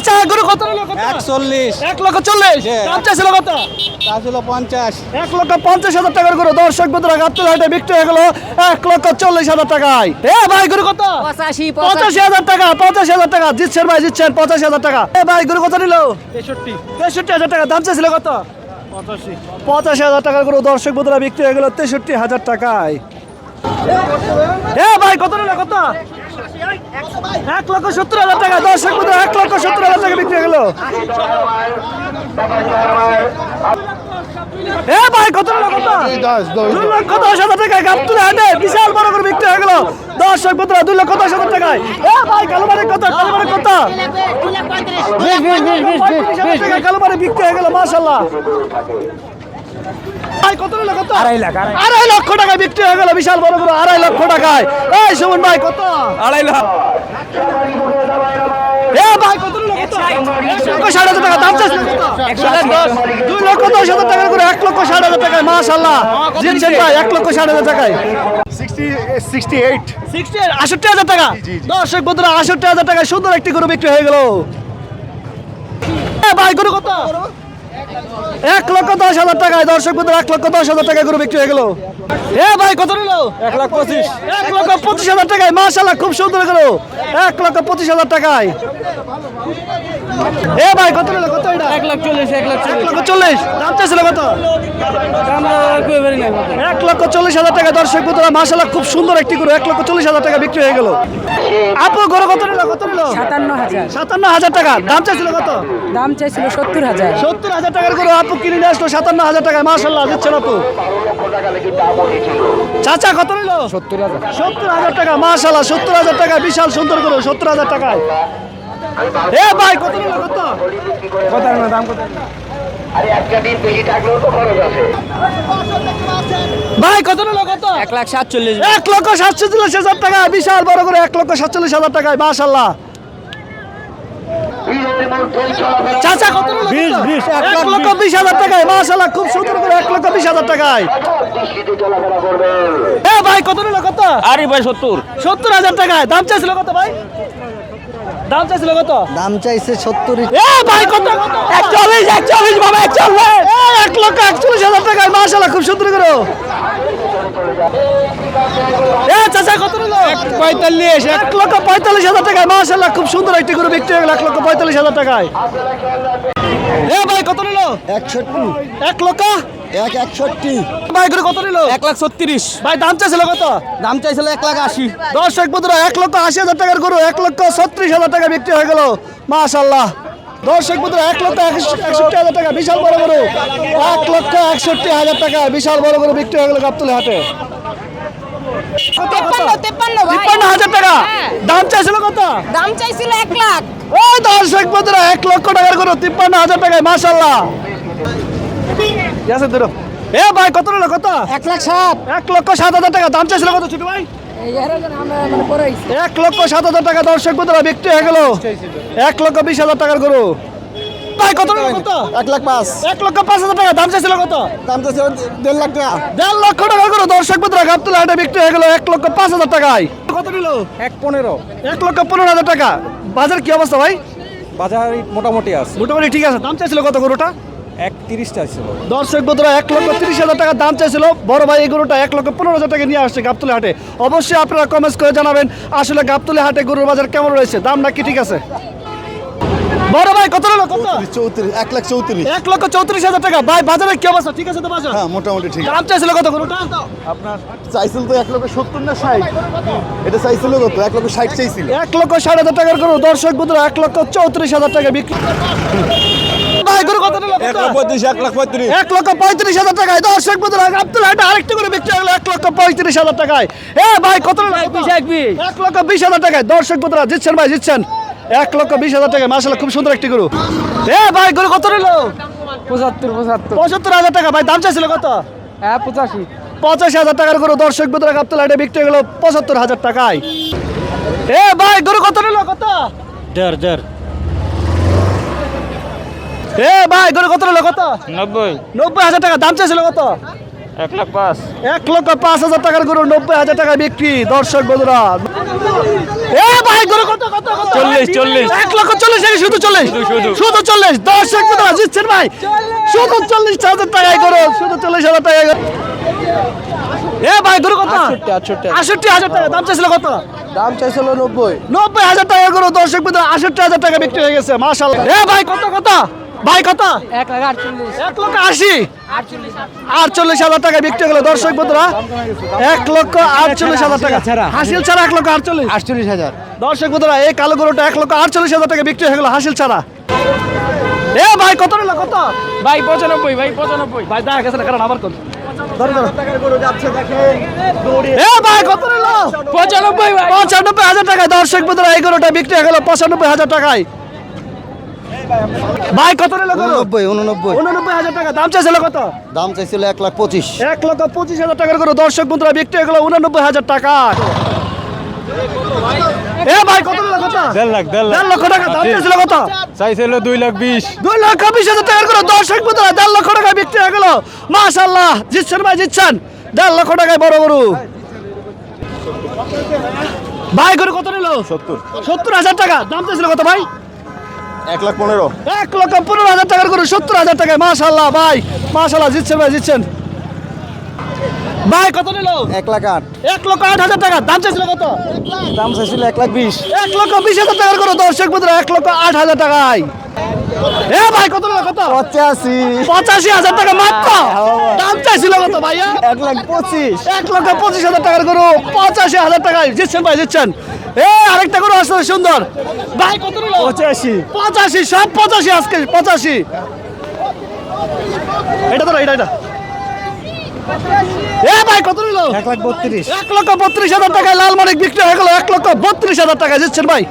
চাচা গরু কত নিল? 41 1,40,000 দাম চাইছিল কত? তা ছিল 50 1,50,000 টাকার গরু দর্শক বন্ধুরা গাবতলী হাটে বিক্রি হয়ে গেল 1,40,000 টাকায়। ভাই গরু কত? 85,000 টাকা। 85,000 টাকা জিতছেন ভাই, জিতছেন 85,000 টাকা। ভাই গরু কত নিল? 63,000 টাকা দাম চাইছিল কত? 85,000 টাকার গরু দর্শক বন্ধুরা বিক্রি হয়ে গেল 63,000 টাকায়। ভাই কত নিল? কত? 1,70,000 টাকা দর্শক বন্ধুরা 1,70,000 টাকা বিক্রি হয়ে গেল। ভাই কত নিল? কত? 2,10,000 টাকায় গাবতলী হাটে বিশাল বড় করে বিক্রি হয়ে গেল দর্শক বন্ধুরা 2,10,000 টাকায়। ভাই কালোবাড়ি কত? কালোবাড়ি কত? 35,000 টাকা কালোবাড়ি বিক্রি হয়ে গেল মাশাআল্লাহ। ভাই কত নিল? কত? 2.5 লক্ষ টাকা বিক্রি হয়ে গেল বিশাল বড় বড় 2.5 লক্ষ টাকায়। এই সুমন ভাই কত? 2.5 লাখ। ভাই কত নিল? কত? 1,60,000 টাকা দাম চাইছিল কত? 2,10,000 টাকার করে 1,60,000 টাকায় মাশাআল্লাহ জিতছেন ভাই 1,60,000 টাকায়। 68,000 টাকা দর্শক বন্ধুরা 68,000 টাকায় সুন্দর একটি গরু বিক্রি হয়ে গেল। ভাই গরু কত? 1,10,000 টাকায় দর্শক বন্ধুরা 1,10,000 টাকায় গরু বিক্রি হয়ে গেল। ভাই কত নিল? 1,25,000 1,25,000 টাকায় মাশাআল্লাহ খুব সুন্দর গরু 1,25,000 টাকায়। ভাই কত নিল? কত এটা? 1,40,000 দাম চাইছিল কত? 1,40,000 টাকা দর্শক বন্ধুরা মাশাআল্লাহ খুব সুন্দর একটি গরু 1,40,000 টাকা বিক্রি হয়ে গেল। আপু গরু কত নিল? কত নিল? 57,000 টাকা দাম চাইছিল কত? দাম চাইছিল 70,000। 70,000 টাকার গরু আপু কিনে নিয়ে আসলো 57,000 টাকায় মাশাআল্লাহ দিচ্ছেন আপু। চাচা কত নিল? 70,000 টাকা মাশাআল্লাহ 70,000 টাকা বিশাল সুন্দর গরু 70,000 টাকায়। ভাই কত নিল? কত? কত না দাম কত? ভাই কত নিল? কত? 1,47,000 1,47,000 টাকা বিশাল বড় করে 1,47,000 টাকায় মাশাআল্লাহ। চাচা কত নিল? 1,20,000 টাকায় মাশাআল্লাহ খুব সুন্দর করে 1,20,000 টাকায়। ভাই কত নিল? কত? আরে ভাই 70,000 টাকায় দাম চাইছিল কত ভাই? দাম চাইছিল কত? দাম চাইছে 70। ভাই কত? 41 বাবা 41 1,41,000 টাকায় মাশাআল্লাহ খুব সুন্দর করে। চাচা কত নিল? 1,45,000 টাকায় মাশাআল্লাহ খুব সুন্দর একটি গরু বিক্রি হয়ে গেল 1,45,000 টাকায়। ভাই কত নিল? 61 1,61,000 ভাই গরু কত নিল? 1,36,000 ভাই দাম চাইছিল কত? দাম চাইছিল 1,80,000 দর্শক বন্ধুরা 1,80,000 টাকার গরু 1,36,000 টাকা বিক্রি হয়ে গেল মাশাআল্লাহ। দর্শক বন্ধুরা 1,61,000 টাকা বিশাল বড় গরু 1,61,000 টাকা বিশাল বড় গরু বিক্রি হয়ে গেল গাবতলী হাটে। 53,000 টাকা দাম চাইছিল কত? দাম চাইছিল 1 লাখ। দর্শক বন্ধুরা 1 লক্ষ টাকার গরু 53,000 টাকায় মাশাআল্লাহ। ভাই কত নিল? কত? 1,07,000। 1,07,000 টাকা দাম চাইছিল কত ছোট ভাই? 1,07,000 টাকা দর্শক বন্ধুরা বিক্রি হয়ে গেল 1,20,000 টাকার গরু। ভাই কত নিল? কত? 1,05,000 1,05,000 টাকা দাম চাইছিল কত? দাম চাইছে 1.5 লাখ টাকা। 1.5 লক্ষ টাকার গরু দর্শক বন্ধুরা গাবতলী হাটে বিক্রি হয়ে গেল 1,05,000 টাকায়। কত নিল? 1,15,000 1,15,000 টাকা। বাজার কি অবস্থা ভাই? বাজার মোটামুটি আছে। মোটামুটি ঠিক আছে। দাম চাইছিল কত গরুটা? 1,30 চাইছিল। দর্শক বন্ধুরা 1,30,000 টাকা দাম চাইছিল বড় ভাই এই গরুটা 1,15,000 টাকা নিয়ে আসছে গাবতলী হাটে। অবশ্যই আপনারা কমেন্টস করে জানাবেন আসলে গাবতলী হাটে গরুর বাজার কেমন রয়েছে, দাম নাকি ঠিক আছে। বড় ভাই কত নিল? কত? 1,34,000 1,34,000 টাকা। ভাই বাজারে কি অবস্থা, ঠিক আছে তো বাজার? হ্যাঁ মোটামুটি ঠিক। দাম চাইছিল কত গরুটা? আপনার চাইছিল তো 1,70,000 না 60? এটা চাইছিল কত? 1,60,000 চাইছিল। 1,60,000 টাকার গরু দর্শক বন্ধুরা 1,34,000 টাকা বিক্রি। ভাই গরু কত নিল? 1,35,000 1,35,000 টাকায় দর্শক বন্ধুরা গাবতলী হাটে আরেকটি করে বিক্রি হলো 1,35,000 টাকায়। ভাই কত নিল? 1,20,000 টাকায় দর্শক বন্ধুরা জিতছেন ভাই, জিতছেন 1,20,000 টাকায় মাশাআল্লাহ খুব সুন্দর একটি গরু। ভাই গরু কত নিল? 75,000 টাকা। ভাই দাম চাইছিল কত? 85,000 টাকার গরু দর্শক বন্ধুরা গাবতলী হাটে বিক্রি হলো 75,000 টাকায়। ভাই গরু কত নিল? কত? 1,5,000 ভাই গরু কত নিল? কত? 90,000 90,000 টাকা দাম চাইছিল কত? 1,05,000 1,05,000 টাকার গরু 90,000 টাকা বিক্রি দর্শক বন্ধুরা। এ ভাই গরু কত কত কত 40 1,40,000 টাকা শুধু 40 শুধু 40 দর্শক বন্ধুরা জিতছেন ভাই শুধু 40,000 টাকায় গরু শুধু 40,000 টাকায় গরু। এ ভাই গরু কত 68,000 টাকা দাম চাইছিল কত দাম চাইছিল 90,000 টাকা গরু দর্শক বন্ধুরা 68,000 টাকা বিক্রি হয়ে গেছে মাশাআল্লাহ। এ ভাই কত কত ভাই কত 1,48,000 টাকা বিক্রি হলো দর্শক বন্ধুরা 1,48,000 টাকা হাসিল ছাড়া 1,48,000 দর্শক বন্ধুরা এই কালো গরুটা 1,48,000 টাকা বিক্রি হয়ে গেল হাসিল ছাড়া। এ ভাই কত নিল কত ভাই 95 ভাই 95 ভাই দেখা গেছে না কারণ আবার কোন টাকার গরু যাচ্ছে দেখেন এ ভাই কত নিল 95 ভাই 95,000 টাকা দর্শক বন্ধুরা এই গরুটা বিক্রি হয়ে গেল 95,000 টাকায়। ভাই কত নিল গরু 89,000 টাকা দাম চাইছিল কত দাম চাইছিল 1,25,000 1,25,000 টাকার গরু দর্শক বন্ধুরা বিক্রি হয়ে গেল 89,000 টাকা। এ ভাই কত নিল কত 1.5 লক্ষ টাকা দাম চাইছিল কত চাইছিল 2,20,000 2,20,000 টাকার গরু দর্শক বন্ধুরা 1.5 লক্ষ টাকা বিক্রি হয়ে গেল মাশাআল্লাহ জিতছেন ভাই জিতছেন 1.5 লক্ষ টাকায় বড় গরু। ভাই গরু কত নিল 70,000 টাকা দাম চাইছিল কত ভাই 1,15,000 1,15,000 টাকার গরু 70,000 টাকায় মাশাআল্লাহ ভাই মাশাআল্লাহ জিতছেন ভাই জিতছেন। ভাই কত নিল 1,08,000 1,08,000 টাকা দাম চাইছিল কত দাম চাইছিল 1,20,000 1,20,000 টাকার গরু দর্শক বন্ধুরা 1,08,000 টাকায়। এ ভাই কত নিল কত 85,000 টাকা মাত্র দাম চাইছিল কত ভাইয়া 1,25,000 1,25,000 টাকার গরু 85,000 টাকায় জিতছেন ভাই জিতছেন। এ আরেকটা গরু আসলে সুন্দর ভাই কত নিল 85 সব 85 আজকে 85 এটা তো এটা এ ভাই কত নিল 1,32,000 1,32,000 টাকায় লাল মানিক বিক্রি হয়ে গেল 1,32,000 টাকায় জিতছেন ভাই।